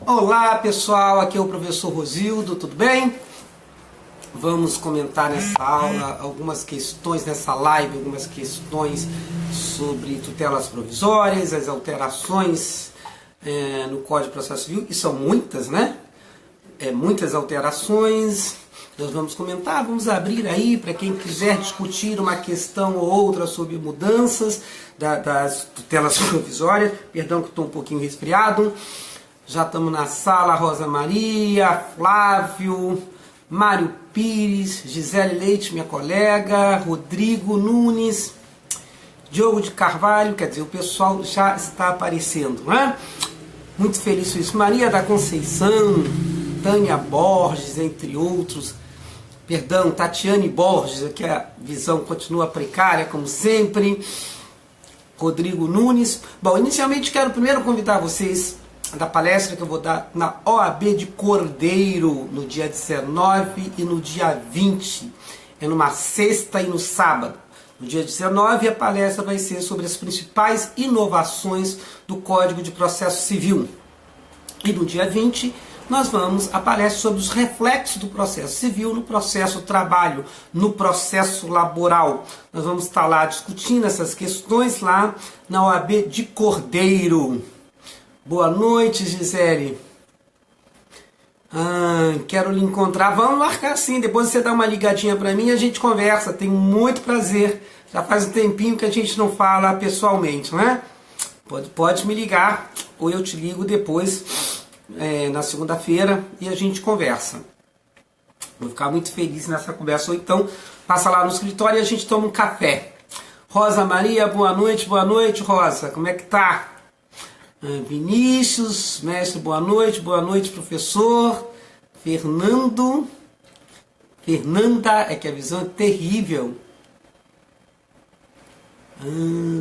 Olá pessoal, aqui é o professor Rosildo, tudo bem? Vamos comentar nessa aula algumas questões, nessa live, algumas questões sobre tutelas provisórias, as alterações no Código de Processo Civil, e são muitas, né? Muitas alterações. Nós vamos comentar, vamos abrir aí para quem quiser discutir uma questão ou outra sobre mudanças das tutelas provisórias. Perdão que estou um pouquinho resfriado. Já estamos na sala, Rosa Maria, Flávio, Mário Pires, Gisele Leite, minha colega, Rodrigo Nunes, Diogo de Carvalho, quer dizer, o pessoal já está aparecendo, né? Muito feliz com isso. Maria da Conceição, Tânia Borges, entre outros. Perdão, Tatiane Borges, aqui a visão continua precária, como sempre. Rodrigo Nunes. Bom, inicialmente quero primeiro convidar vocês da palestra que eu vou dar na OAB de Cordeiro, no dia 19 e no dia 20. É numa sexta e no sábado. No dia 19, a palestra vai ser sobre as principais inovações do Código de Processo Civil. E no dia 20, nós vamos a palestra sobre os reflexos do processo civil no processo trabalho, no processo laboral. Nós vamos estar lá discutindo essas questões lá na OAB de Cordeiro. Boa noite, Gisele. Quero lhe encontrar. Vamos marcar sim. Depois você dá uma ligadinha para mim e a gente conversa. Tenho muito prazer. Já faz um tempinho que a gente não fala pessoalmente, né? Pode me ligar ou eu te ligo depois, na segunda-feira, e a gente conversa. Vou ficar muito feliz nessa conversa. Ou então, passa lá no escritório e a gente toma um café. Rosa Maria, boa noite, Rosa. Como é que tá? Vinícius, mestre, boa noite, professor. Fernanda, é que a visão é terrível.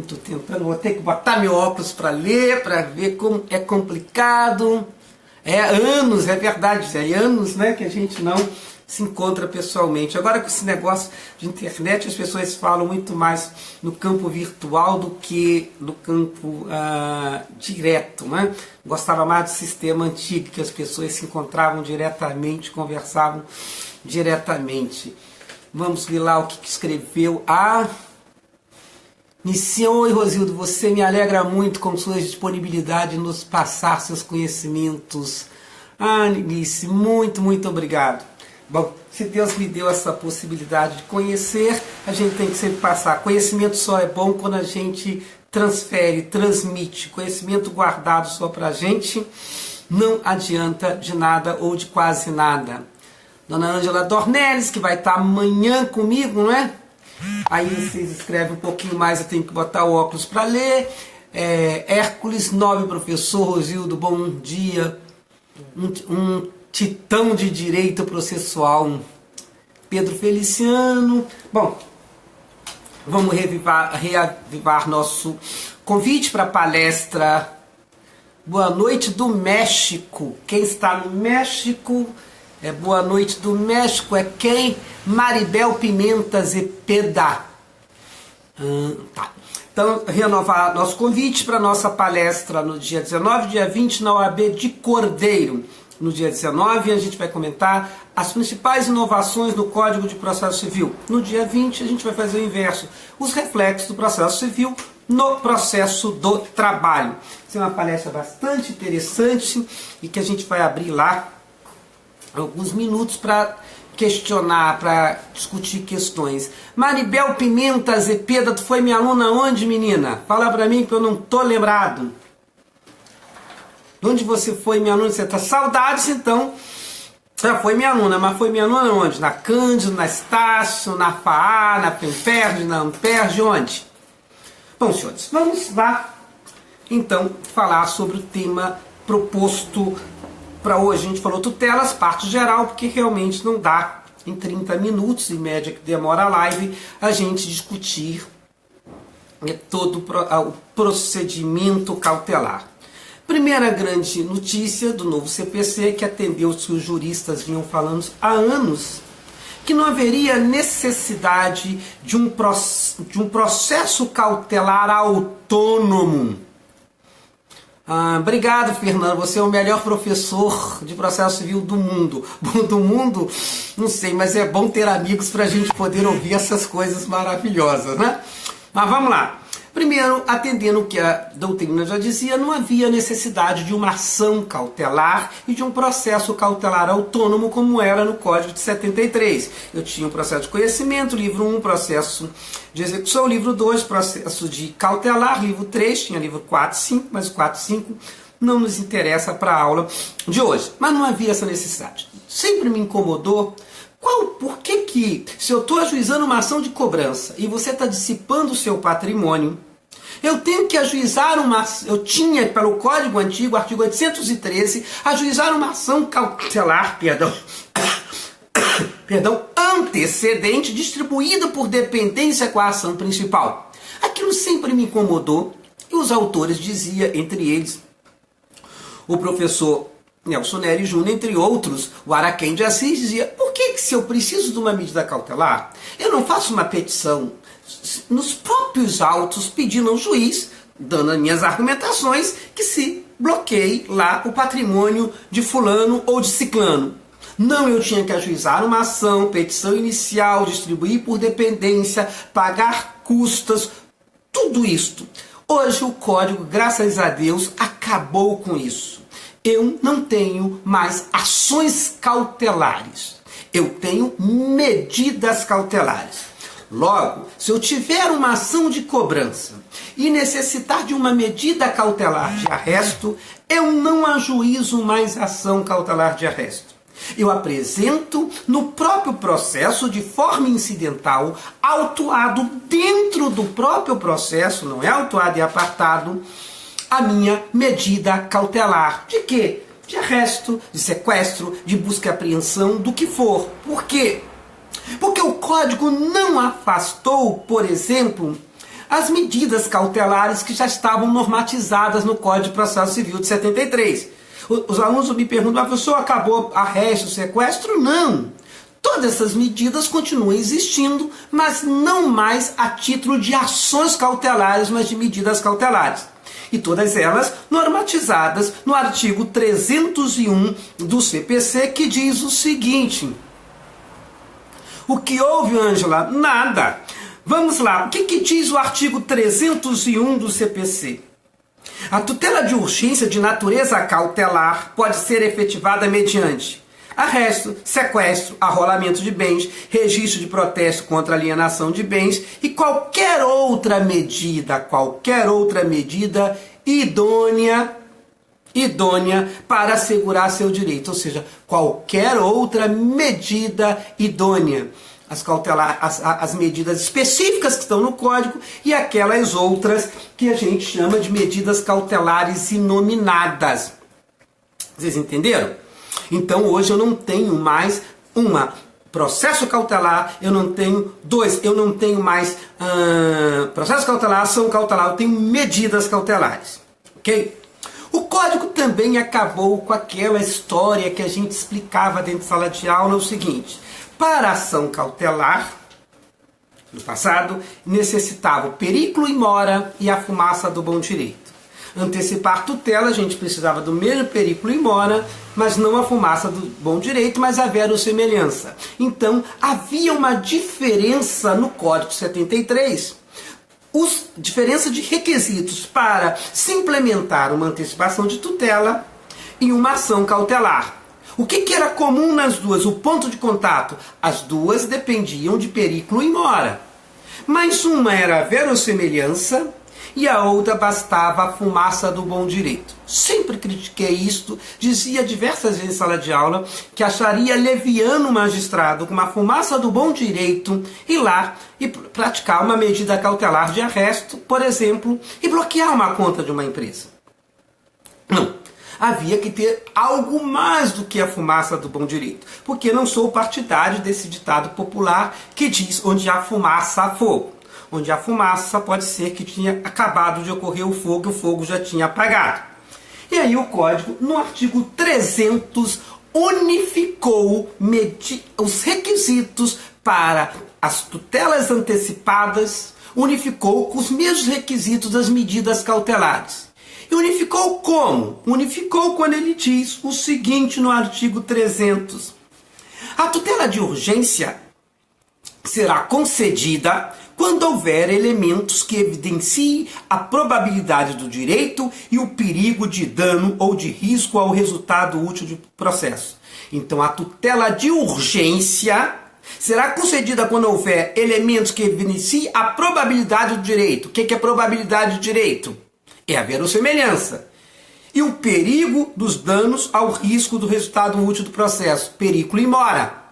Tô tentando, vou ter que botar meu óculos para ler, para ver como é complicado. Anos, é verdade, anos, né, que a gente não se encontra pessoalmente. Agora com esse negócio de internet, as pessoas falam muito mais no campo virtual do que no campo direto, né? Gostava mais do sistema antigo, que as pessoas se encontravam diretamente, conversavam diretamente. Vamos ver lá o que escreveu a Oi, Rosildo, você me alegra muito com sua disponibilidade em nos passar seus conhecimentos. Nice, muito obrigado. Bom, se Deus me deu essa possibilidade de conhecer, a gente tem que sempre passar. Conhecimento só é bom quando a gente transfere, transmite. Conhecimento guardado só pra gente não adianta de nada ou de quase nada. Dona Ângela Dornelles, que vai estar amanhã comigo, não é? Aí vocês escrevem um pouquinho mais, eu tenho que botar o óculos para ler. Hércules, nobre professor Rosildo, bom dia. Um titão de direito processual. Pedro Feliciano. Bom, vamos reavivar nosso convite para a palestra. Boa noite do México. Quem está no México? Boa noite do México é quem? Maribel Pimenta Zepeda. Tá. Então, renovar nosso convite para a nossa palestra no dia 19, dia 20, na OAB de Cordeiro. No dia 19, a gente vai comentar as principais inovações no Código de Processo Civil. No dia 20, a gente vai fazer o inverso. Os reflexos do processo civil no processo do trabalho. Isso é uma palestra bastante interessante e que a gente vai abrir lá alguns minutos para questionar, para discutir questões. Maribel Pimenta Zepeda, tu foi minha aluna onde, menina? Fala para mim que eu não tô lembrado. Onde você foi minha aluna? Você tá saudades, então. Já foi minha aluna, mas foi minha aluna onde? Na Cândido, na Estácio, na FAA, na Pemperd, na Amperd, onde? Bom, senhores, vamos lá, então, falar sobre o tema proposto para hoje. A gente falou tutelas, parte geral, porque realmente não dá em 30 minutos, em média que demora a live, a gente discutir todo o procedimento cautelar. Primeira grande notícia do novo CPC, que atendeu os que os juristas vinham falando há anos, que não haveria necessidade de um processo cautelar autônomo Obrigado, Fernando. Você é o melhor professor de processo civil do mundo. Do mundo, não sei, mas é bom ter amigos para a gente poder ouvir essas coisas maravilhosas, né? Mas vamos lá. Primeiro, atendendo o que a doutrina já dizia, não havia necessidade de uma ação cautelar e de um processo cautelar autônomo como era no Código de 73. Eu tinha um processo de conhecimento, livro 1, processo de execução, livro 2, processo de cautelar, livro 3, tinha livro 4 e 5, mas o 4 e 5 não nos interessa para a aula de hoje. Mas não havia essa necessidade. Sempre me incomodou. Por que, se eu estou ajuizando uma ação de cobrança e você está dissipando o seu patrimônio, eu tenho que ajuizar eu tinha, pelo Código Antigo, artigo 813, ajuizar uma ação cautelar, antecedente, distribuída por dependência com a ação principal. Aquilo sempre me incomodou e os autores diziam, entre eles, o professor Nelson Nery Júnior, entre outros, o Araquém de Assis, dizia: por que se eu preciso de uma medida cautelar, eu não faço uma petição nos próprios autos pedindo ao juiz, dando as minhas argumentações, que se bloqueie lá o patrimônio de fulano ou de ciclano? Não, eu tinha que ajuizar uma ação, petição inicial, distribuir por dependência, pagar custas, tudo isto. Hoje o Código, graças a Deus, acabou com isso. Eu não tenho mais ações cautelares. Eu tenho medidas cautelares. Logo, se eu tiver uma ação de cobrança e necessitar de uma medida cautelar de arresto, eu não ajuizo mais ação cautelar de arresto. Eu apresento no próprio processo, de forma incidental, autuado dentro do próprio processo, não é autuado e apartado, a minha medida cautelar. De quê? De arresto, de sequestro, de busca e apreensão, do que for. Por quê? Porque o Código não afastou, por exemplo, as medidas cautelares que já estavam normatizadas no Código de Processo Civil de 73. Os alunos me perguntam: professor, acabou arresto, sequestro? Não. Todas essas medidas continuam existindo, mas não mais a título de ações cautelares, mas de medidas cautelares. E todas elas normatizadas no artigo 301 do CPC, que diz o seguinte: o que houve, Ângela? Nada. Vamos lá, o que diz o artigo 301 do CPC? A tutela de urgência de natureza cautelar pode ser efetivada mediante arresto, sequestro, arrolamento de bens, registro de protesto contra alienação de bens e qualquer outra medida idônea para assegurar seu direito, ou seja, qualquer outra medida idônea. As medidas específicas que estão no Código e aquelas outras que a gente chama de medidas cautelares inominadas. Vocês entenderam? Então hoje eu não tenho mais processo cautelar, eu não tenho mais processo cautelar, ação cautelar, eu tenho medidas cautelares. Ok? O Código também acabou com aquela história que a gente explicava dentro de sala de aula, o seguinte: para a ação cautelar, no passado, necessitava o perículo e mora e a fumaça do bom direito. Antecipar tutela, a gente precisava do mesmo perículo e mora, mas não a fumaça do bom direito, mas a verossemelhança. Então, havia uma diferença no Código 73, diferença de requisitos para se implementar uma antecipação de tutela e uma ação cautelar. O que era comum nas duas? O ponto de contato. As duas dependiam de perículo e mora. Mas uma era a verossemelhança e a outra bastava a fumaça do bom direito. Sempre critiquei isto, dizia diversas vezes em sala de aula que acharia leviano o magistrado com uma fumaça do bom direito ir lá e praticar uma medida cautelar de arresto, por exemplo, e bloquear uma conta de uma empresa. Não. Havia que ter algo mais do que a fumaça do bom direito, porque não sou partidário desse ditado popular que diz: onde há fumaça, há fogo. Onde há fumaça, pode ser que tinha acabado de ocorrer o fogo já tinha apagado. E aí o Código, no artigo 300, unificou os requisitos para as tutelas antecipadas, unificou com os mesmos requisitos das medidas cautelares. E unificou como? Unificou quando ele diz o seguinte no artigo 300. A tutela de urgência será concedida quando houver elementos que evidenciem a probabilidade do direito e o perigo de dano ou de risco ao resultado útil do processo. Então, a tutela de urgência será concedida quando houver elementos que evidenciem a probabilidade do direito. O que é probabilidade do direito? É a verossemelhança. E o perigo dos danos ao risco do resultado útil do processo. Periculo in mora.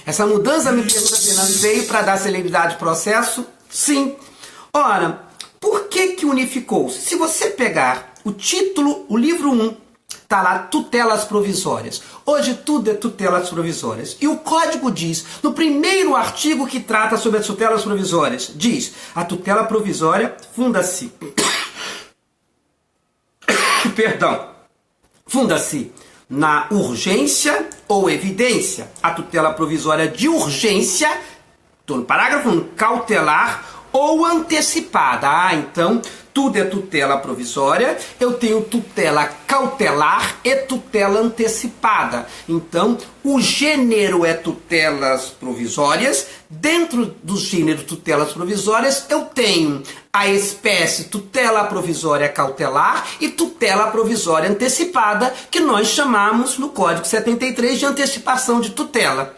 Essa mudança, me pergunta, Fernando, veio para dar celeridade ao processo? Sim. Ora, por que unificou-se? Se você pegar o título, o livro 1, está lá, tutelas provisórias. Hoje tudo é tutelas provisórias. E o código diz, no primeiro artigo que trata sobre as tutelas provisórias, diz, a tutela provisória funda-se... funda-se na urgência ou evidência. A tutela provisória de urgência, estou no parágrafo, cautelar ou antecipada. Então, tudo é tutela provisória, eu tenho tutela cautelar e tutela antecipada. Então, o gênero é tutelas provisórias. Dentro do gênero tutelas provisórias, eu tenho a espécie tutela provisória cautelar e tutela provisória antecipada, que nós chamamos no Código 73 de antecipação de tutela.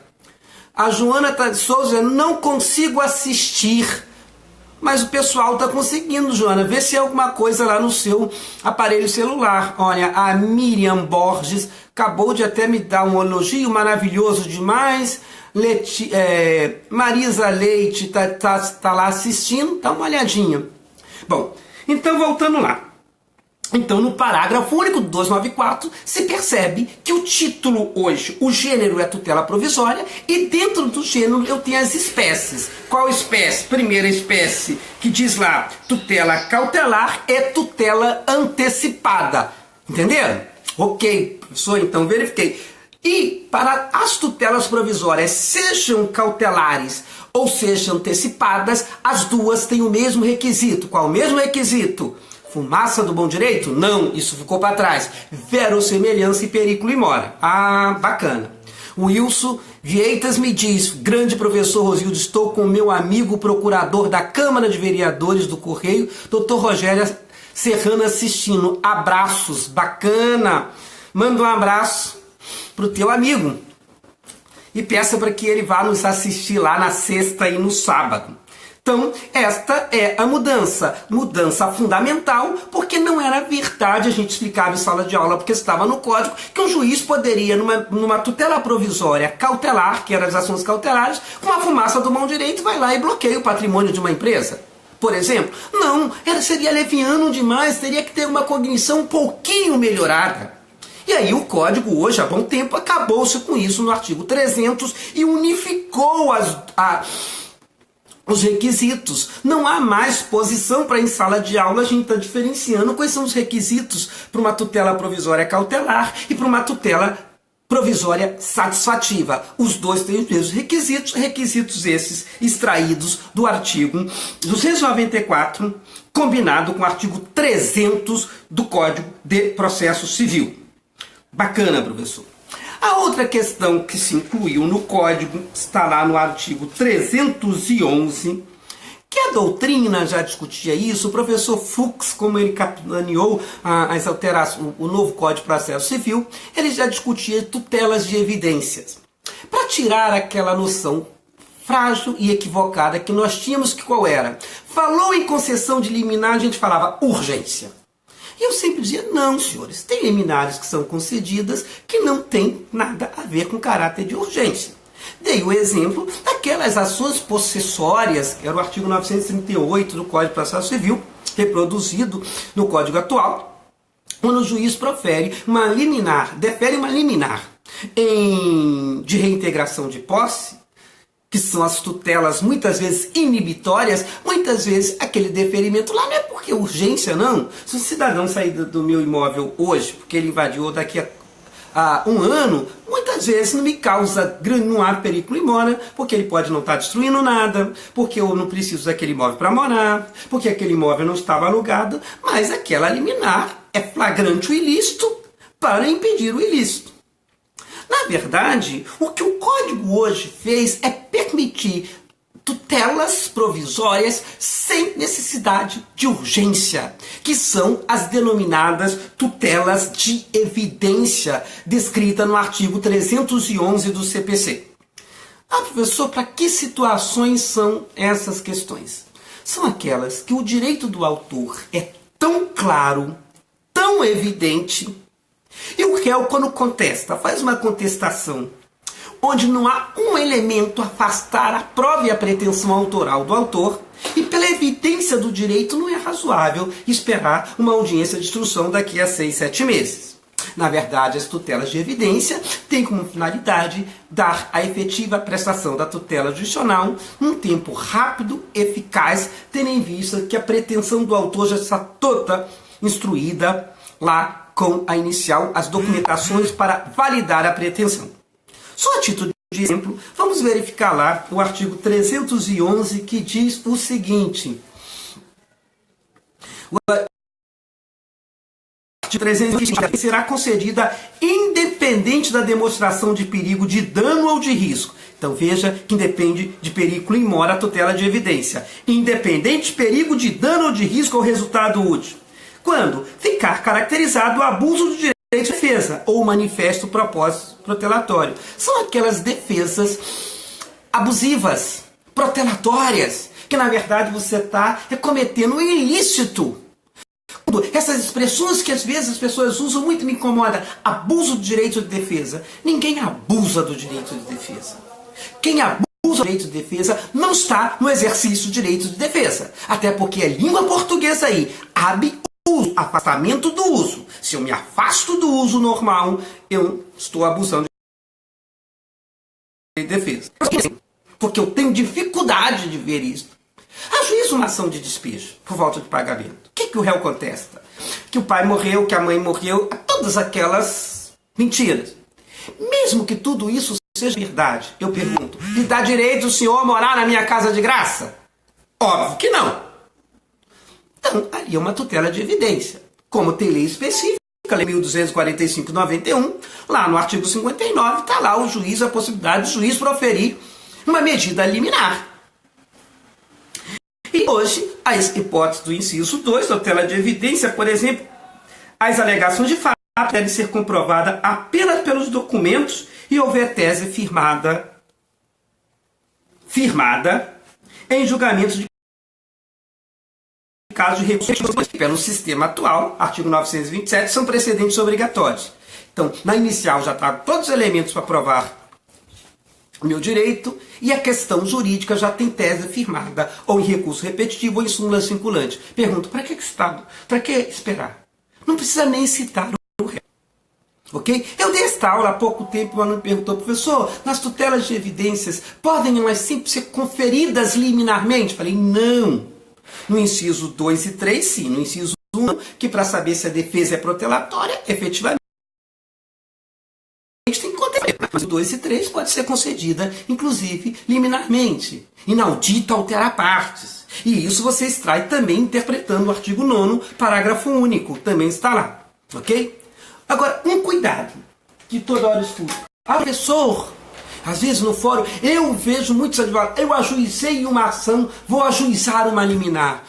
A Joana de Souza, não consigo assistir. Mas o pessoal está conseguindo, Joana. Vê se é alguma coisa lá no seu aparelho celular. Olha, a Miriam Borges acabou de até me dar um elogio maravilhoso demais. Marisa Leite tá lá assistindo. Dá uma olhadinha. Bom, então voltando lá. Então, no parágrafo único do 294, se percebe que o título hoje, o gênero é tutela provisória, e dentro do gênero eu tenho as espécies. Qual espécie? Primeira espécie, que diz lá, tutela cautelar é tutela antecipada. Entenderam? Ok, professor, então verifiquei. E para as tutelas provisórias, sejam cautelares ou sejam antecipadas, as duas têm o mesmo requisito. Qual o mesmo requisito? Fumaça do bom direito? Não, isso ficou para trás. Verossemelhança e periculo in mora. Ah, bacana. O Wilson Vieitas me diz, grande professor Rosildo, estou com meu amigo procurador da Câmara de Vereadores do Correio, Dr. Rogério Serrano assistindo. Abraços, bacana. Manda um abraço pro teu amigo. E peça para que ele vá nos assistir lá na sexta e no sábado. Então, esta é a mudança fundamental, porque não era verdade, a gente explicava em sala de aula, porque estava no código, que um juiz poderia, numa tutela provisória cautelar, que eram as ações cautelares, com a fumaça do mão direito, vai lá e bloqueia o patrimônio de uma empresa. Por exemplo, não, seria leviano demais, teria que ter uma cognição um pouquinho melhorada. E aí o código hoje, há bom tempo, acabou-se com isso no artigo 300 e unificou os requisitos. Não há mais posição para em sala de aula a gente está diferenciando quais são os requisitos para uma tutela provisória cautelar e para uma tutela provisória satisfativa. Os dois têm os mesmos requisitos esses extraídos do artigo 294, combinado com o artigo 300 do Código de Processo Civil. Bacana, professor. A outra questão que se incluiu no código está lá no artigo 311, que a doutrina já discutia isso. O professor Fux, como ele capitaneou as alterações, o novo Código de Processo Civil, ele já discutia tutelas de evidências. Para tirar aquela noção frágil e equivocada que nós tínhamos, que qual era? Falou em concessão de liminar, a gente falava urgência. E eu sempre dizia, não, senhores, tem liminares que são concedidas que não tem nada a ver com caráter de urgência. Dei o exemplo daquelas ações possessórias, que era o artigo 938 do Código de Processo Civil, reproduzido no Código atual, quando o juiz defere uma liminar de reintegração de posse, que são as tutelas muitas vezes inibitórias, muitas vezes aquele deferimento lá não é porque é urgência, não. Se o cidadão sair do meu imóvel hoje, porque ele invadiu daqui a um ano, muitas vezes não me causa, não há perigo em mora, porque ele pode não estar destruindo nada, porque eu não preciso daquele imóvel para morar, porque aquele imóvel não estava alugado, mas aquela liminar é flagrante o ilícito para impedir o ilícito. Na verdade, o que o Código hoje fez é permitir tutelas provisórias sem necessidade de urgência, que são as denominadas tutelas de evidência, descrita no artigo 311 do CPC. Ah, professor, para que situações são essas questões? São aquelas que o direito do autor é tão claro, tão evidente, e o réu, quando contesta, faz uma contestação onde não há um elemento a afastar a prova e a pretensão autoral do autor, e pela evidência do direito não é razoável esperar uma audiência de instrução daqui a 6, 7 meses. Na verdade, as tutelas de evidência têm como finalidade dar a efetiva prestação da tutela judicial num tempo rápido, eficaz, tendo em vista que a pretensão do autor já está toda instruída lá com a inicial, as documentações para validar a pretensão. Só a título de exemplo, vamos verificar lá o artigo 311 que diz o seguinte. O artigo 311 será concedida independente da demonstração de perigo de dano ou de risco. Então veja que independe de perigo in mora a tutela de evidência. Independente de perigo de dano ou de risco ao resultado útil. Quando ficar caracterizado o abuso do direito de defesa ou manifesto propósito protelatório. São aquelas defesas abusivas, protelatórias, que na verdade você está cometendo um ilícito. Essas expressões que às vezes as pessoas usam muito me incomodam. Abuso do direito de defesa. Ninguém abusa do direito de defesa. Quem abusa do direito de defesa não está no exercício do direito de defesa. Até porque a língua portuguesa aí abre uso, afastamento do uso. Se eu me afasto do uso normal, eu estou abusando de defesa. Porque eu tenho dificuldade de ver isso. Ajuiza uma ação de despejo por falta de pagamento. O que o réu contesta? Que o pai morreu, que a mãe morreu, todas aquelas mentiras. Mesmo que tudo isso seja verdade, eu pergunto, lhe dá direito o senhor a morar na minha casa de graça? Óbvio que não. Então, ali é uma tutela de evidência. Como tem lei específica, lei 1245/91, lá no artigo 59, está lá o juiz, a possibilidade do juiz proferir uma medida liminar. E hoje, a hipótese do inciso 2, tutela de evidência, por exemplo, as alegações de fato devem ser comprovadas apenas pelos documentos e houver tese firmada em julgamento de caso de recurso pelo sistema atual, artigo 927, são precedentes obrigatórios. Então, na inicial já trago todos os elementos para provar o meu direito e a questão jurídica já tem tese firmada, ou em recurso repetitivo ou em súmula vinculante. Pergunto, para que esperar? Não precisa nem citar o réu. Ok? Eu dei esta aula há pouco tempo, o aluno perguntou, professor, nas tutelas de evidências podem elas sempre ser conferidas liminarmente? Falei, não. No inciso 2 e 3, sim. No inciso 1, que para saber se a defesa é protelatória, efetivamente tem que conter. Mas o 2 e 3 pode ser concedida, inclusive, liminarmente. Inaudita alterar partes. E isso você extrai também interpretando o artigo 9º, parágrafo único. Também está lá. Ok? Agora, um cuidado, que toda hora escuto. Ah, professor, às vezes no fórum, eu vejo muitos advogados, eu ajuizei uma ação, vou ajuizar uma liminar.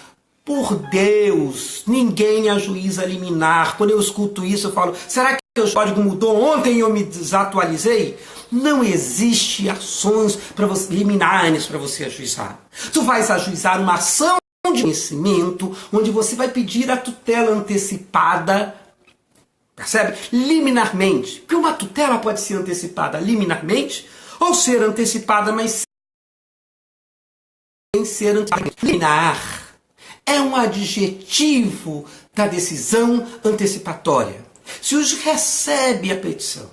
Por Deus, ninguém ajuiza liminar. Quando eu escuto isso, eu falo, será que o código mudou ontem e eu me desatualizei? Não existe ações liminares para você ajuizar. Tu vais ajuizar uma ação de conhecimento, onde você vai pedir a tutela antecipada, percebe? Liminarmente. Porque uma tutela pode ser antecipada liminarmente, ou ser antecipada, mas sem ser antecipada. Liminar é um adjetivo da decisão antecipatória. Se o juiz recebe a petição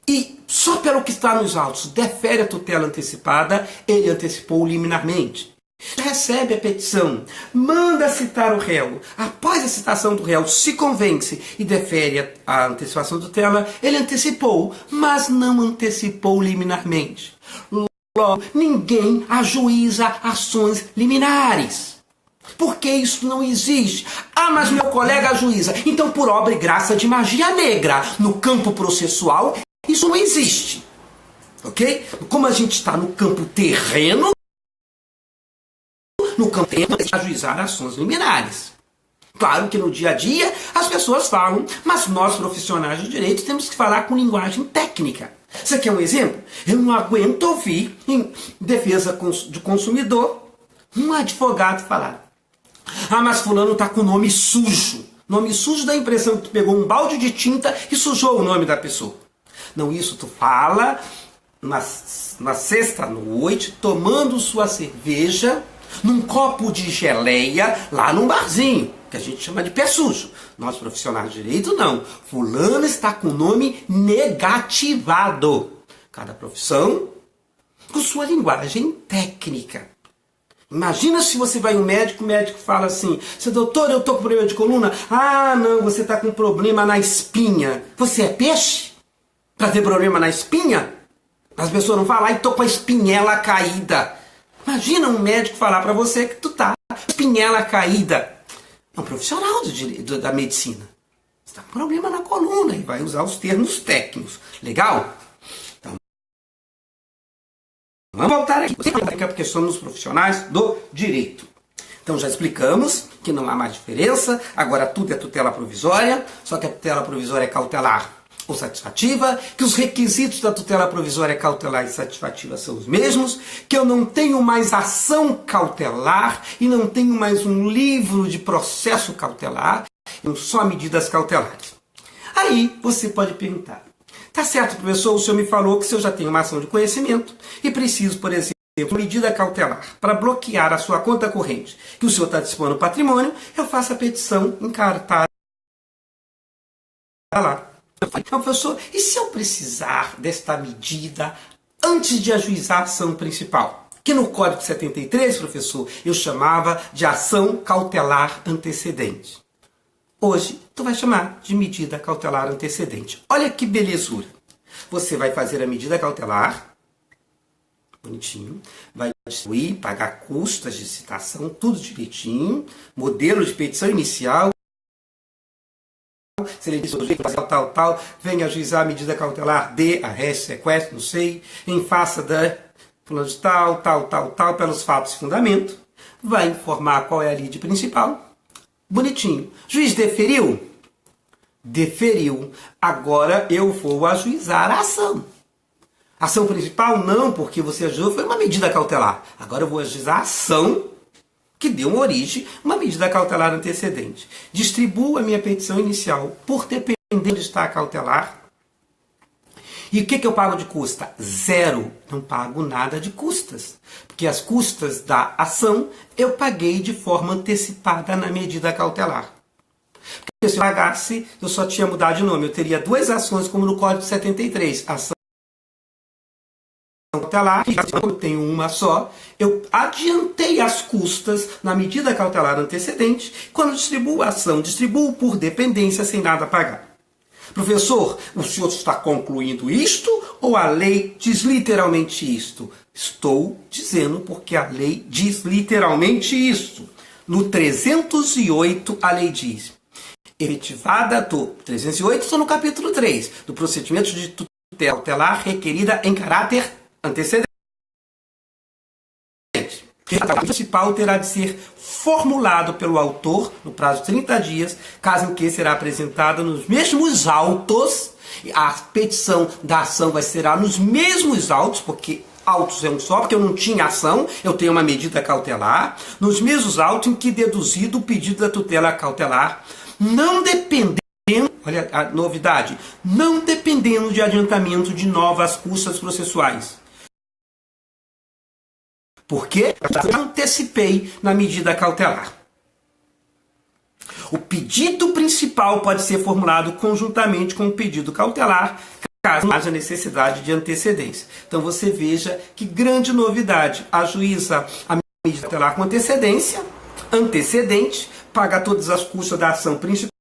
e só pelo que está nos autos defere a tutela antecipada, ele antecipou liminarmente. recebe a petição, manda citar o réu. Após a citação do réu, se convence e defere a antecipação da tutela, ele antecipou, mas não antecipou liminarmente. Logo, ninguém ajuiza ações liminares. Porque isso não existe. Ah, mas meu colega ajuiza. Então, por obra e graça de magia negra, no campo processual, isso não existe. Ok? Como a gente está no campo terreno, no campo terreno, ajuizar ações liminares. Claro que no dia a dia as pessoas falam, mas nós profissionais de direito temos que falar com linguagem técnica. Você quer um exemplo? Eu não aguento ouvir em defesa do consumidor um advogado falar: ah, mas fulano está com o nome sujo. Nome sujo dá a impressão que tu pegou um balde de tinta e sujou o nome da pessoa. Não, isso tu fala na sexta-noite, tomando sua cerveja, num copo de geleia, lá num barzinho, que a gente chama de pé sujo. Nós profissionais de direito, não. Fulano está com o nome negativado. Cada profissão com sua linguagem técnica. Imagina se você vai ao médico, o médico fala assim: seu doutor, eu estou com problema de coluna. Ah, não, você está com problema na espinha. Você é peixe? Para ter problema na espinha? As pessoas não falam: ah, estou com a espinhela caída. Imagina um médico falar para você que tu tá com a espinhela caída. É um profissional da medicina. Você está com problema na coluna e vai usar os termos técnicos. Legal? Vamos voltar aqui, porque somos profissionais do direito. Então já explicamos que não há mais diferença, agora tudo é tutela provisória, só que a tutela provisória é cautelar ou satisfativa, que os requisitos da tutela provisória cautelar e satisfativa são os mesmos, que eu não tenho mais ação cautelar e não tenho mais um livro de processo cautelar, só medidas cautelares. Aí você pode perguntar: tá certo, professor, o senhor me falou que se eu já tenho uma ação de conhecimento e preciso, por exemplo, de uma medida cautelar para bloquear a sua conta corrente, que o senhor está dispõe do patrimônio, eu faço a petição encartada lá. Então, professor, e se eu precisar desta medida antes de ajuizar a ação principal? Que no Código 73, professor, eu chamava de ação cautelar antecedente. Hoje, tu vai chamar de medida cautelar antecedente. Olha que belezura. Você vai fazer a medida cautelar, bonitinho, vai distribuir, pagar custas de citação, tudo direitinho, modelo de petição inicial, se ele diz tal, venha ajuizar a medida cautelar de arresto, sequestro, não sei, em face da fulano de tal, pelos fatos e fundamento, vai informar qual é a lide principal. Bonitinho. Juiz deferiu? Deferiu. Agora eu vou ajuizar a ação. Ação principal? Não, porque você ajuizou, foi uma medida cautelar. Agora eu vou ajuizar a ação que deu uma origem, uma medida cautelar antecedente. Distribuo a minha petição inicial por depender de estar cautelar. E o que eu pago de custa? Zero. Não pago nada de custas. Porque as custas da ação eu paguei de forma antecipada na medida cautelar. Porque se eu pagasse, eu só tinha mudado de nome. Eu teria duas ações, como no Código 73. Ação cautelar, eu tenho uma só. Eu adiantei as custas na medida cautelar antecedente. Quando distribuo a ação, distribuo por dependência sem nada pagar. Professor, o senhor está concluindo isto ou a lei diz literalmente isto? Estou dizendo porque a lei diz literalmente isto. No 308 a lei diz: efetivada do 308, estou no capítulo 3, do procedimento de tutela cautelar requerida em caráter antecedente. A principal terá de ser formulado pelo autor no prazo de 30 dias, caso em que será apresentada nos mesmos autos. A petição da ação vai ser nos mesmos autos, porque autos é um só, porque eu não tinha ação, eu tenho uma medida cautelar, nos mesmos autos em que deduzido o pedido da tutela cautelar, não dependendo, olha a novidade, não dependendo de adiantamento de novas custas processuais. Porque eu antecipei na medida cautelar. O pedido principal pode ser formulado conjuntamente com o pedido cautelar, caso haja necessidade de antecedência. Então você veja que grande novidade. A juíza, a medida cautelar com antecedente, paga todas as custas da ação principal,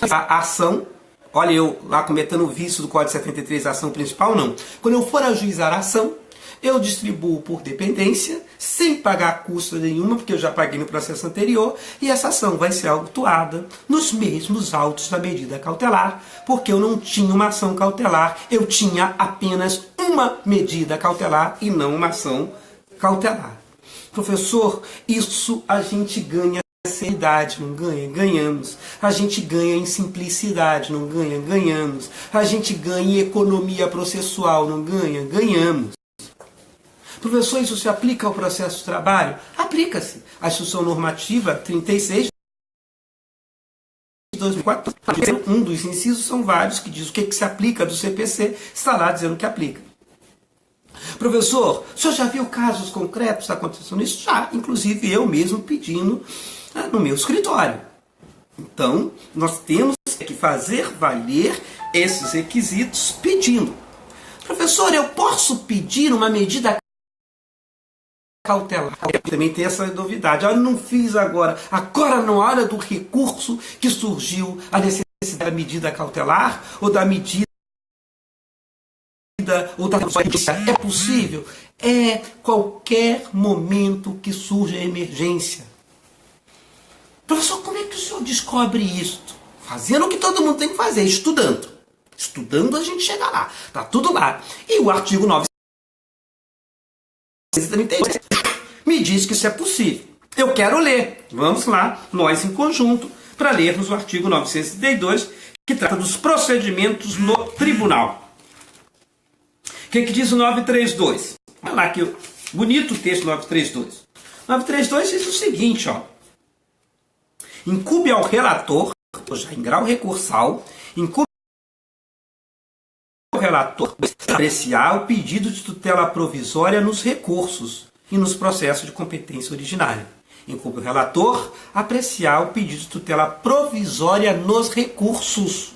a ação, olha eu lá cometendo o vício do Código 73, a ação principal, não. Quando eu for ajuizar a ação, eu distribuo por dependência, sem pagar custo nenhuma, porque eu já paguei no processo anterior, e essa ação vai ser autuada nos mesmos autos da medida cautelar, porque eu não tinha uma ação cautelar, eu tinha apenas uma medida cautelar e não uma ação cautelar. Professor, isso a gente ganha seriedade, não ganha? Ganhamos. A gente ganha em simplicidade, não ganha? Ganhamos. A gente ganha em economia processual, não ganha? Ganhamos. Professor, isso se aplica ao processo de trabalho? Aplica-se. A Instrução Normativa 36 de 2004, um dos incisos são vários que diz o que se aplica do CPC, está lá dizendo que aplica. Professor, o senhor já viu casos concretos acontecendo isso? Já, inclusive eu mesmo pedindo no meu escritório. Então, nós temos que fazer valer esses requisitos pedindo. Professor, eu posso pedir uma medida cautelar? Eu também tenho essa novidade. Eu não fiz agora na hora do recurso que surgiu a necessidade da medida cautelar ou da medida ou da é possível? É qualquer momento que surja a emergência. Professor, como é que o senhor descobre isso? Fazendo o que todo mundo tem que fazer, estudando. Estudando a gente chega lá. Está tudo lá. E o artigo 932 me diz que isso é possível. Eu quero ler. Vamos lá, nós em conjunto, para lermos o artigo 932, que trata dos procedimentos no tribunal. O que diz o 932? Olha lá que bonito o texto 932. 932 diz o seguinte, ó. Incumbe ao relator, já em grau recursal, incumbe ao relator apreciar o pedido de tutela provisória nos recursos e nos processos de competência originária. Incumbe ao relator apreciar o pedido de tutela provisória nos recursos.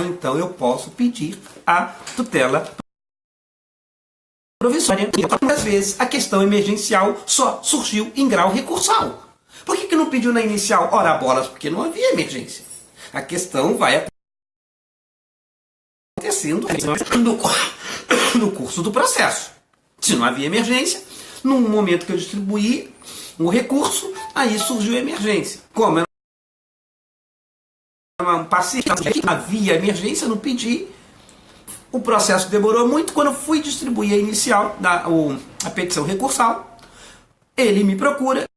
Então eu posso pedir a tutela provisória. Muitas vezes a questão emergencial só surgiu em grau recursal. Por que não pediu na inicial? Ora bolas, porque não havia emergência. A questão vai acontecendo no curso do processo. Se não havia emergência, no momento que eu distribuí o recurso, aí surgiu a emergência. Como era um paciente, não havia emergência, eu não pedi. O processo demorou muito. Quando eu fui distribuir a inicial, a petição recursal, ele me procura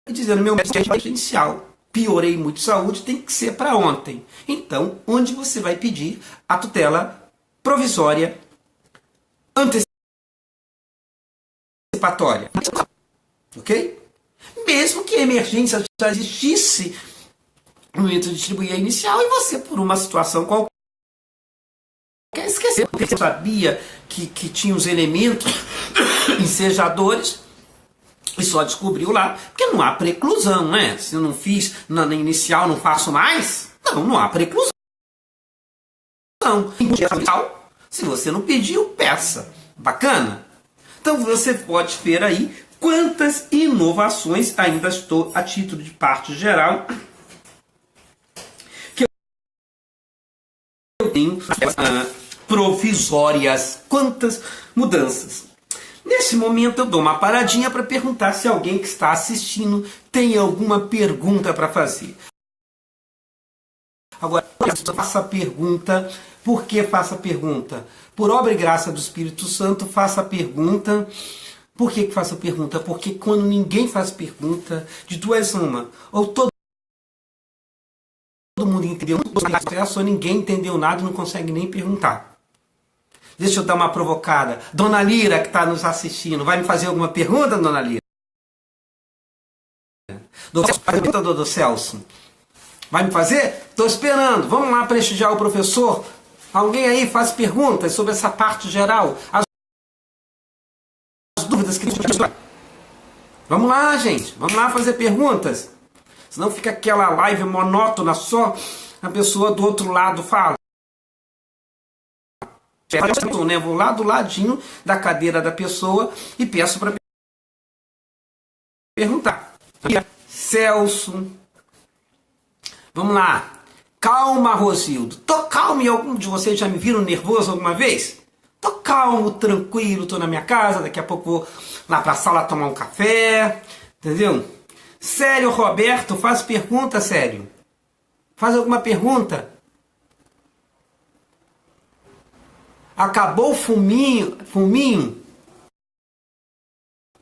dizendo, meu médico é emergencial, piorei muito de saúde, tem que ser para ontem. Então, onde você vai pedir a tutela provisória antecipatória? Ok? Mesmo que a emergência já existisse no momento de distribuir a inicial e você, por uma situação qualquer, esqueceu, porque você sabia que tinha os elementos ensejadores e só descobriu lá, porque não há preclusão, né? Se eu não fiz na inicial, não faço mais? Não há preclusão. Se você não pediu, peça. Bacana? Então você pode ver aí quantas inovações, ainda estou a título de parte geral, que eu tenho provisórias. Quantas mudanças. Nesse momento eu dou uma paradinha para perguntar se alguém que está assistindo tem alguma pergunta para fazer. Agora, faça a pergunta. Por que faça a pergunta? Por obra e graça do Espírito Santo, faça a pergunta. Por que faça a pergunta? Porque quando ninguém faz pergunta, de duas uma, ou todo mundo entendeu o processo, ou ninguém entendeu nada e não consegue nem perguntar. Deixa eu dar uma provocada. Dona Lira, que está nos assistindo, vai me fazer alguma pergunta, Dona Lira? Doutor Celso, vai me fazer? Estou esperando. Vamos lá prestigiar o professor. Alguém aí faz perguntas sobre essa parte geral? As dúvidas que... Vamos lá, gente. Vamos lá fazer perguntas. Senão fica aquela live monótona, só a pessoa do outro lado fala. né? Vou lá do ladinho da cadeira da pessoa e peço para perguntar. Celso, vamos lá. Calma, Rosildo. Tô calmo e algum de vocês já me viram nervoso alguma vez? Tô calmo, tranquilo, tô na minha casa, daqui a pouco vou lá pra sala tomar um café, entendeu? Sério, Roberto, faz pergunta, Sério. Faz alguma pergunta? Acabou o fuminho? Fuminho?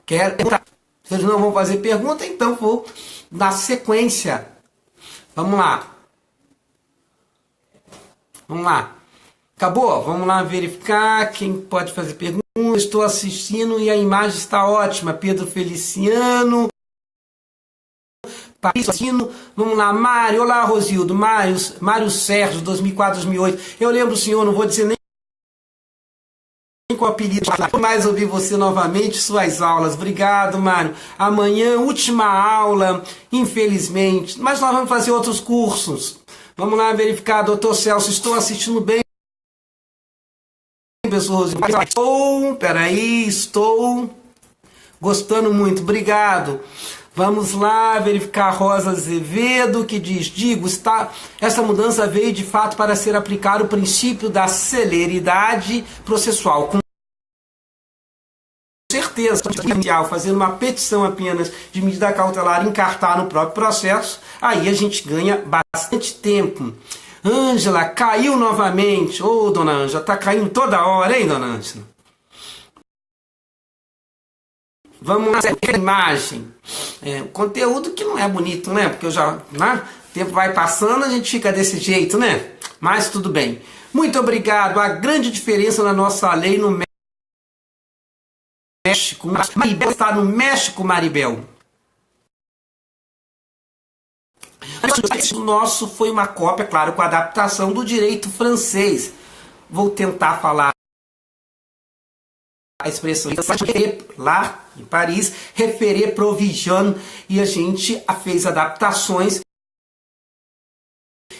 Quero perguntar. Vocês não vão fazer pergunta, então vou na sequência. Vamos lá. Vamos lá. Acabou? Vamos lá verificar quem pode fazer pergunta. Estou assistindo e a imagem está ótima. Pedro Feliciano. Vamos lá, Mário. Olá, Rosildo. Mário Sérgio, 2004, 2008. Eu lembro o senhor, não vou dizer nem com o apelido. Mais ouvir você novamente, suas aulas. Obrigado, Mário. Amanhã, última aula, infelizmente. Mas nós vamos fazer outros cursos. Vamos lá verificar, doutor Celso. Estou assistindo bem, pessoas. Estou gostando muito. Obrigado. Vamos lá verificar Rosa Azevedo, que diz: Digo, essa mudança veio de fato para ser aplicado o princípio da celeridade processual. Com certeza, fazendo uma petição apenas de medida cautelar, encartar no próprio processo, aí a gente ganha bastante tempo. Ângela, caiu novamente. Ô, dona Ângela, tá caindo toda hora, hein, dona Ângela? Vamos lá, a imagem. Conteúdo que não é bonito, né? Porque o tempo vai passando, a gente fica desse jeito, né? Mas tudo bem. Muito obrigado. A grande diferença na nossa lei no México. Maribel está no México, Maribel. O nosso foi uma cópia, claro, com a adaptação do direito francês. Vou tentar falar a expressão lá em Paris, référé provision, e a gente fez adaptações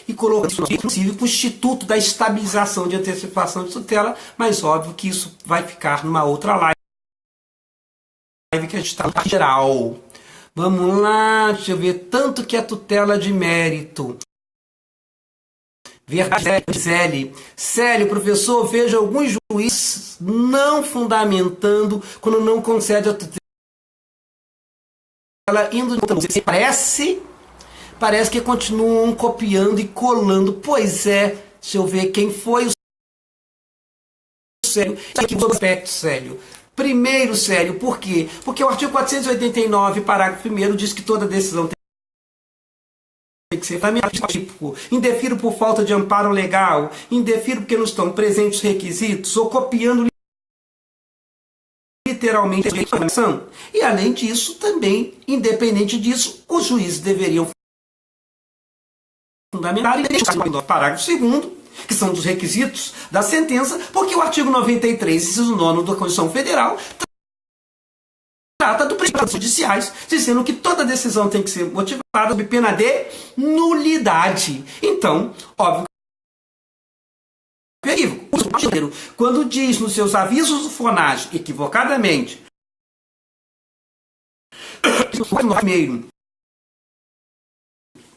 e colocou, inclusive, com o Instituto da Estabilização de Antecipação de Tutela, mas óbvio que isso vai ficar numa outra live que a gente está no geral. Vamos lá, deixa eu ver, tanto que é tutela de mérito. Verdade, Célio, professor, vejo alguns juízes não fundamentando quando não concede a tutela, indo parece que continuam copiando e colando. Pois é, deixa eu ver quem foi o Célio. Aqui o aspecto, Célio. Primeiro, Célio, por quê? Porque o artigo 489, parágrafo 1º, diz que toda decisão tem que ser tipo, indefiro por falta de amparo legal, indefiro porque não estão presentes os requisitos, ou copiando literalmente a legislação. E além disso, também, independente disso, os juízes deveriam fundamentar e deixar o parágrafo 2º, que são dos requisitos da sentença, porque o artigo 93, inciso 9 da Constituição Federal, trata do princípio judiciais, dizendo que toda decisão tem que ser motivada sob pena de nulidade. Então, óbvio, quando diz nos seus avisos do FONAGE, equivocadamente,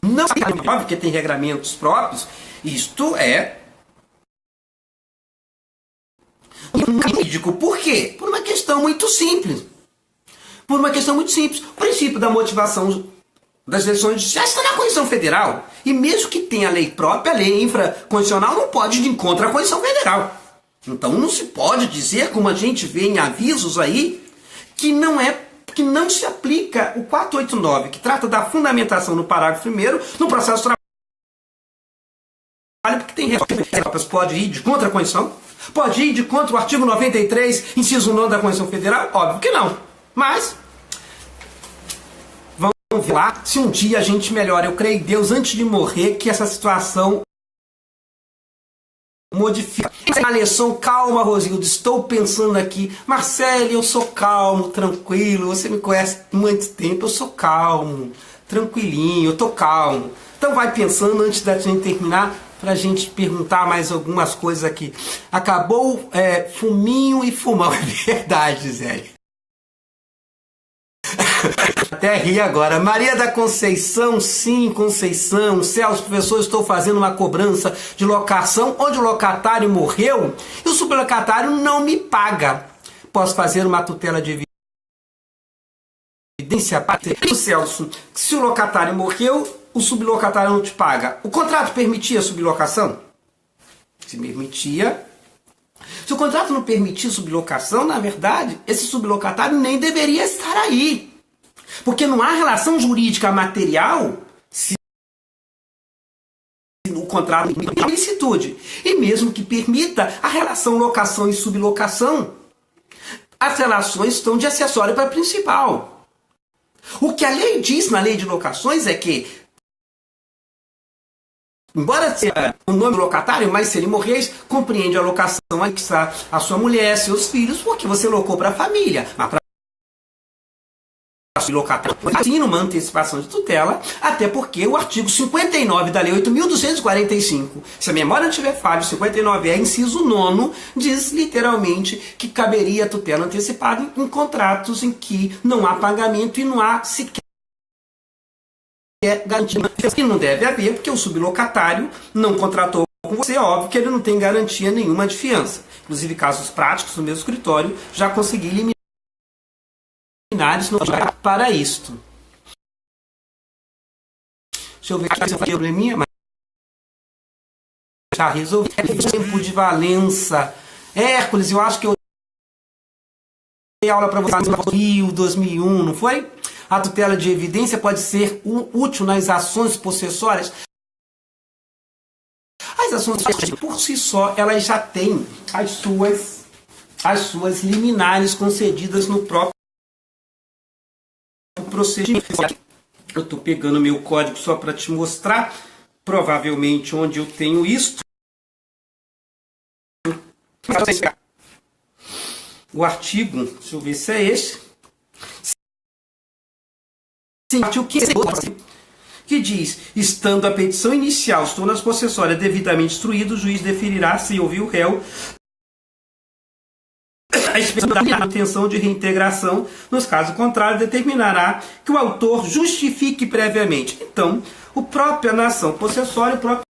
não é óbvio que tem regramentos próprios, isto é jurídico. Por quê? Por uma questão muito simples. O princípio da motivação das decisões judiciais está na Constituição Federal. E mesmo que tenha lei própria, a lei infraconstitucional não pode ir de encontro à Constituição Federal. Então não se pode dizer, como a gente vê em avisos aí, que não se aplica o 489, que trata da fundamentação no parágrafo 1º, no processo de trabalho, porque tem respostas. Pode ir de contra a Constituição? Pode ir de contra o artigo 93, inciso 9 da Constituição Federal? Óbvio que não. Mas vamos ver lá se um dia a gente melhora. Eu creio em Deus, antes de morrer, que essa situação modifica. A lição, calma, Rosildo, estou pensando aqui. Marcelo, eu sou calmo, tranquilo, você me conhece há muito tempo, eu sou calmo, tranquilinho, eu estou calmo. Então vai pensando antes da gente terminar. para a gente perguntar mais algumas coisas aqui. Acabou fuminho e fumão, é verdade, Zé. Até ri agora. Maria da Conceição, sim, Conceição. Celso, professor, estou fazendo uma cobrança de locação onde o locatário morreu e o sublocatário não me paga. Posso fazer uma tutela de evidência? Celso, se o locatário morreu, o sublocatário não te paga. O contrato permitia a sublocação? Se permitia. Se o contrato não permitia sublocação, na verdade, esse sublocatário nem deveria estar aí. Porque não há relação jurídica material se o contrato permite a licitude. E mesmo que permita a relação locação e sublocação, as relações estão de acessório para principal. O que a lei diz na lei de locações é que, embora seja o nome do locatário, mas se ele morrer, compreende a locação a que está a sua mulher, seus filhos, porque você locou para a família. Mas para locatário, assim, numa antecipação de tutela, até porque o artigo 59 da Lei 8.245, se a memória não tiver falha, 59 é inciso 9, diz literalmente que caberia tutela antecipada em contratos em que não há pagamento e não há sequer garantia. E não deve haver, porque o sublocatário não contratou com você, é óbvio que ele não tem garantia nenhuma de fiança. Inclusive, casos práticos no meu escritório, já consegui eliminar para isto. Deixa eu ver se eu falei probleminha, mas já resolvi. Tempo de Valença. Hércules, eu acho que eu dei aula para você no Rio 2001, não foi? A tutela de evidência pode ser útil nas ações possessórias. As ações possessórias, por si só, elas já têm as suas liminares concedidas no próprio procedimento. Eu estou pegando meu código só para te mostrar, provavelmente onde eu tenho isto. O artigo, deixa eu ver se é esse. Sim, artigo 15, que diz: estando a petição inicial, estou nas possessórias devidamente instruído, o juiz definirá se ouvir o réu a expressão da intenção de reintegração, nos casos contrários, determinará que o autor justifique previamente. Então, o próprio nação possessória, o próprio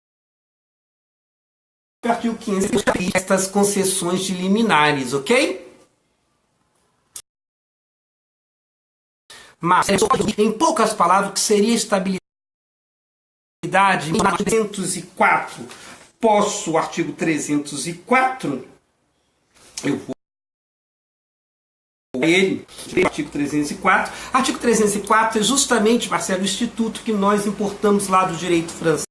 artigo 15, estas concessões de liminares, ok? Mas, em poucas palavras, o que seria estabilidade? Em 304, posso, o artigo 304, eu vou ele, artigo 304. Artigo 304 é justamente, Marcelo, o instituto que nós importamos lá do direito francês,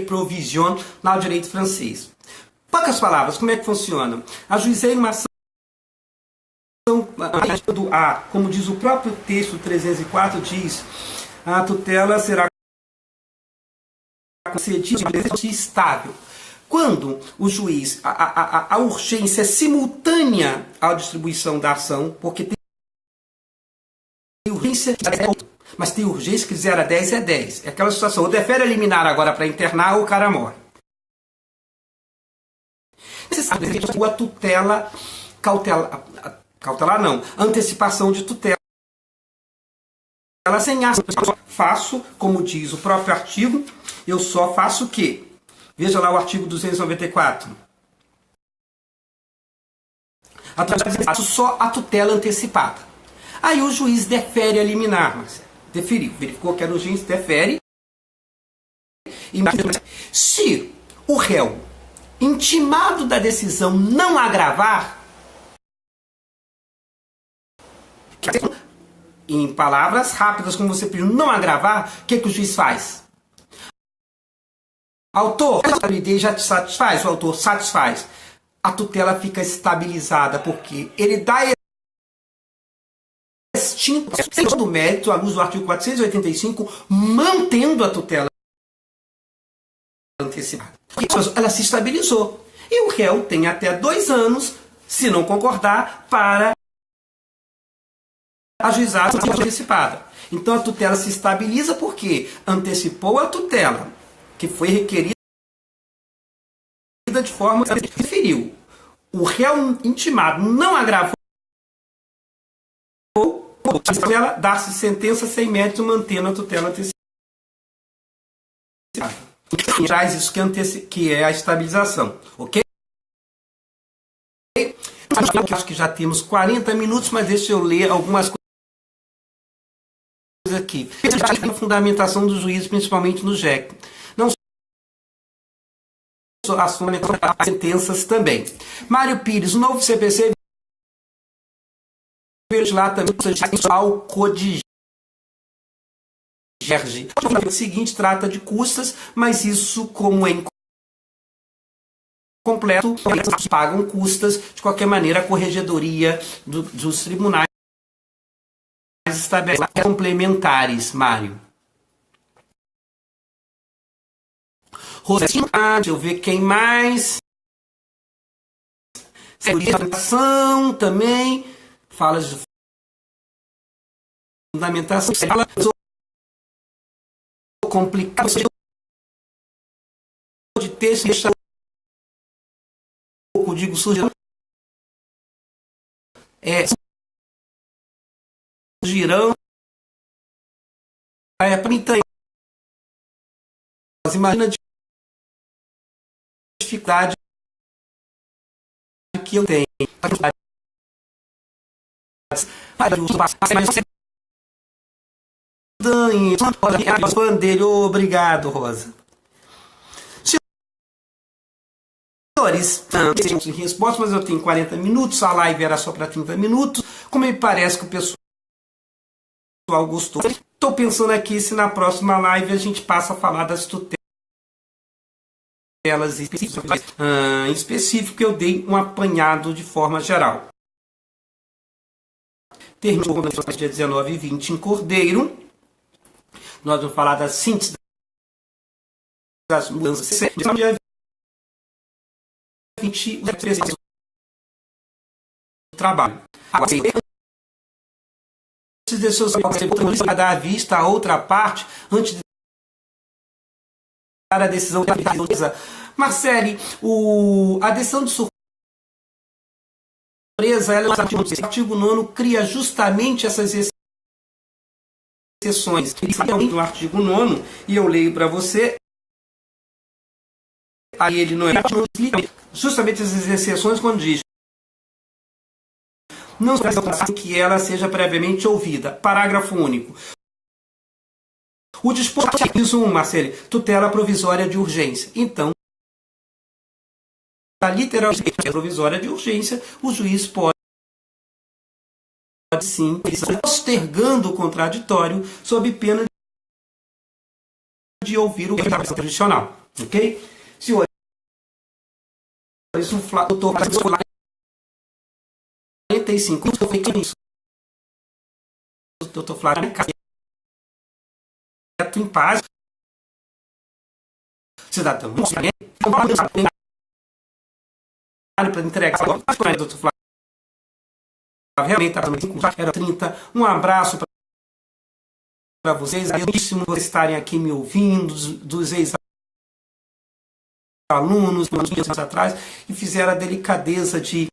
provision lá do direito francês. Poucas palavras, como é que funciona? Ajuizei uma ação, como diz o próprio texto 304, diz: a tutela será concedida estável. Quando o juiz, a urgência é simultânea à distribuição da ação, porque tem urgência, mas tem urgência que 0 a 10 é 10. É aquela situação, ou defere a liminar agora para internar ou o cara morre. A tutela, cautelar não, antecipação de tutela sem ação. Faço, como diz o próprio artigo, eu só faço o quê? Veja lá o artigo 294. Só a tutela antecipada. Aí o juiz defere a liminar, Marcelo. Deferiu, verificou que era urgente, defere. Se o réu, intimado da decisão, não agravar, em palavras rápidas, como você pediu, não agravar, o que o juiz faz? Autor, a validez já te satisfaz? O autor satisfaz. A tutela fica estabilizada, porque ele dá extinto do mérito à luz do artigo 485, mantendo a tutela antecipada. Ela se estabilizou. E o réu tem até 2 anos, se não concordar, para ajuizada antecipada. Então a tutela se estabiliza porque antecipou a tutela, que foi requerida de forma que referiu. O réu intimado não agravou, ela dar-se sentença sem mérito, mantendo a tutela antecipada. Traz isso que é a estabilização, ok? Acho que já temos 40 minutos, mas deixa eu ler algumas coisas aqui. A fundamentação do juízo, principalmente no JEC. Não só as fundamentações, as sentenças também. Mário Pires, o novo CPC veio lá também ao Código. O seguinte trata de custas, mas isso, como é incompleto, pagam custas. De qualquer maneira, a corregedoria dos tribunais estabelece complementares, Mário. Rosinha, deixa eu ver quem mais. Fundamentação também. Fala de fundamentação. Fala complicado de texto, deixa pouco, digo, surgirão para mim também. Imagina a dificuldade que eu tenho. Bandeira, obrigado, Rosa. Senhores, em resposta, mas eu tenho 40 minutos, a live era só para 30 minutos. Como me parece que o pessoal gostou, estou pensando aqui se na próxima live a gente passa a falar das tutelas específicas. Em específico, eu dei um apanhado de forma geral. Terminou no dia 19 e 20 em Cordeiro. Nós vamos falar da síntese das mudanças. Dia 20, o trabalho. Agora, antes de seus dar à vista a outra parte, antes de dar a decisão da Marcele, a decisão de surpresa, ela, o artigo 9 cria justamente essas exceções. No artigo 9, e eu leio para você, aí ele não explica justamente essas exceções quando diz não se que ela seja previamente ouvida. Parágrafo único. O disposto diz 1, Marcele, tutela provisória de urgência. Então, a literalmente provisória de urgência, o juiz pode sim, postergando o contraditório sob pena de ouvir o tradicional. Ok? Senhores, o doutor 45, o doutor Flávio em paz, cidadão, para entregar o doutor Flávio realmente era 30. Um abraço para vocês, agradeço por estarem aqui me ouvindo, dos ex-alunos, anos atrás, e fizeram a delicadeza de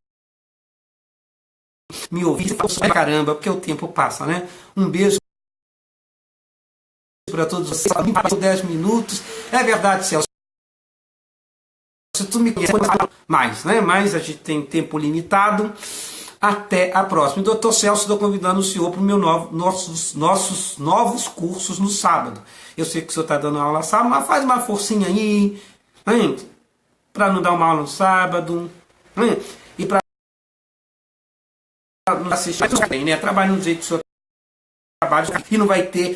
me ouvir e falar caramba, porque o tempo passa, né? Um beijo para todos vocês. 10 minutos. É verdade, Celso. Se tu me conhece mais, né? Mas a gente tem tempo limitado. Até a próxima. Doutor Celso, estou convidando o senhor para nossos novos cursos no sábado. Eu sei que o senhor está dando aula sábado, mas faz uma forcinha aí, para não dar uma aula no sábado, e para não assistir, né? Trabalhe no jeito que o senhor trabalha e não vai ter